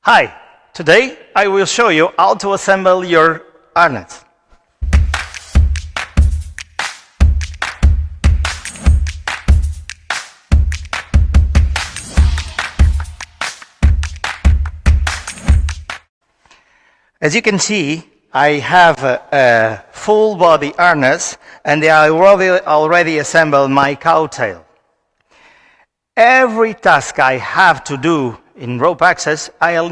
Hi, today I will show you how to assemble your Arnes. As you can see, I have a full body harness and I already assembled my cowtail. Every task I have to do in rope access, I will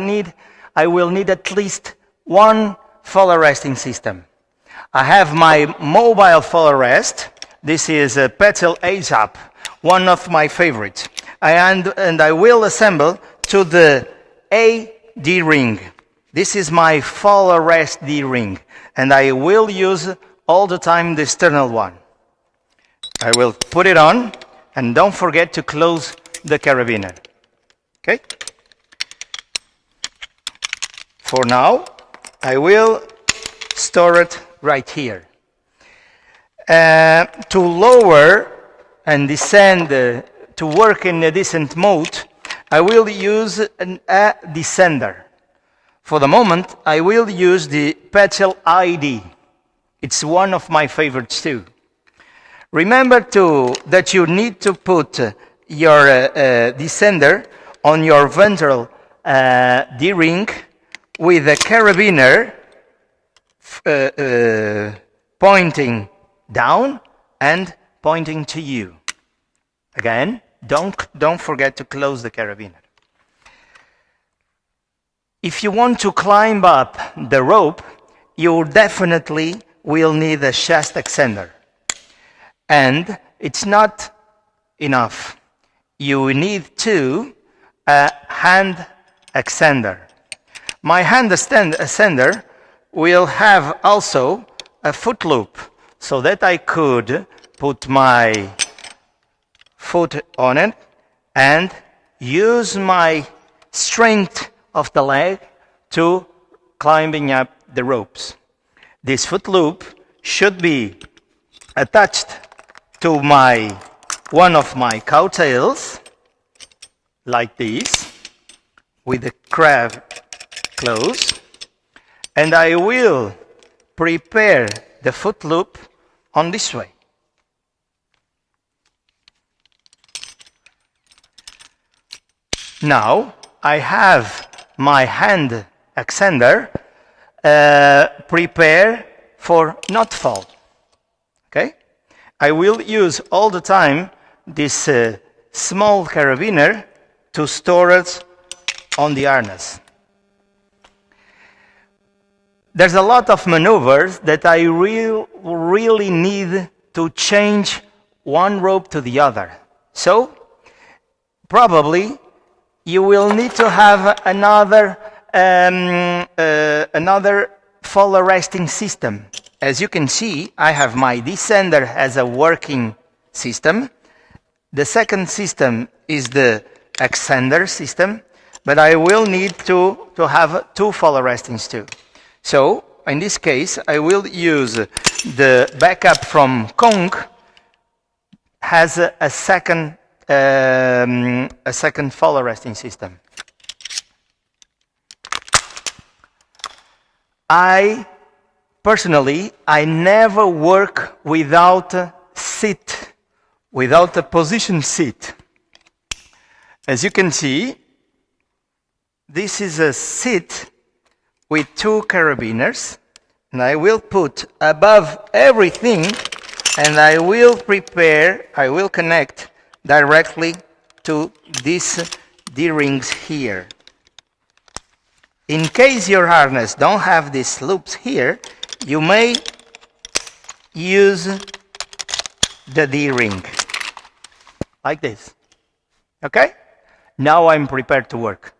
need at least one fall arresting system. I have my mobile fall arrest. This is a Petzl ASAP, one of my favorites. And I will assemble to the A D-ring. This is my fall arrest D-ring, and I will use all the time the external one. I will put it on, and don't forget to close the carabiner. Okay? For now, I will store it right here. To lower and descend, to work in a descent mode, I will use a descender. For the moment, I will use the Petzl ID. It's one of my favorites too. Remember that you need to put your descender on your ventral D-ring with a carabiner pointing down and pointing to you. Again, don't forget to close the carabiner. If you want to climb up the rope, you definitely will need a chest extender. And it's not enough. You need a hand extender. My hand extender will have also a foot loop so that I could put my foot on it and use my strength of the leg to climbing up the ropes. This foot loop should be attached to one of my cowtails, like this, with the crab close, and I will prepare the foot loop on this way. Now I have my hand extender prepare for not fall. Okay? I will use all the time this small carabiner to store it on the harness. There's a lot of maneuvers that I really need to change one rope to the other. So, probably you will need to have another fall arresting system. As you can see, I have my descender as a working system. The second system is the extender system, but I will need to have two fall arrestings too. So, in this case, I will use the backup from Kong as a second fall arresting system. Personally, I never work without a seat, without a position seat. As you can see, this is a seat with two carabiners, and I will put above everything, and I will connect directly to these D-rings here. In case your harness don't have these loops here, you may use the D-ring, like this. Okay? Now I'm prepared to work.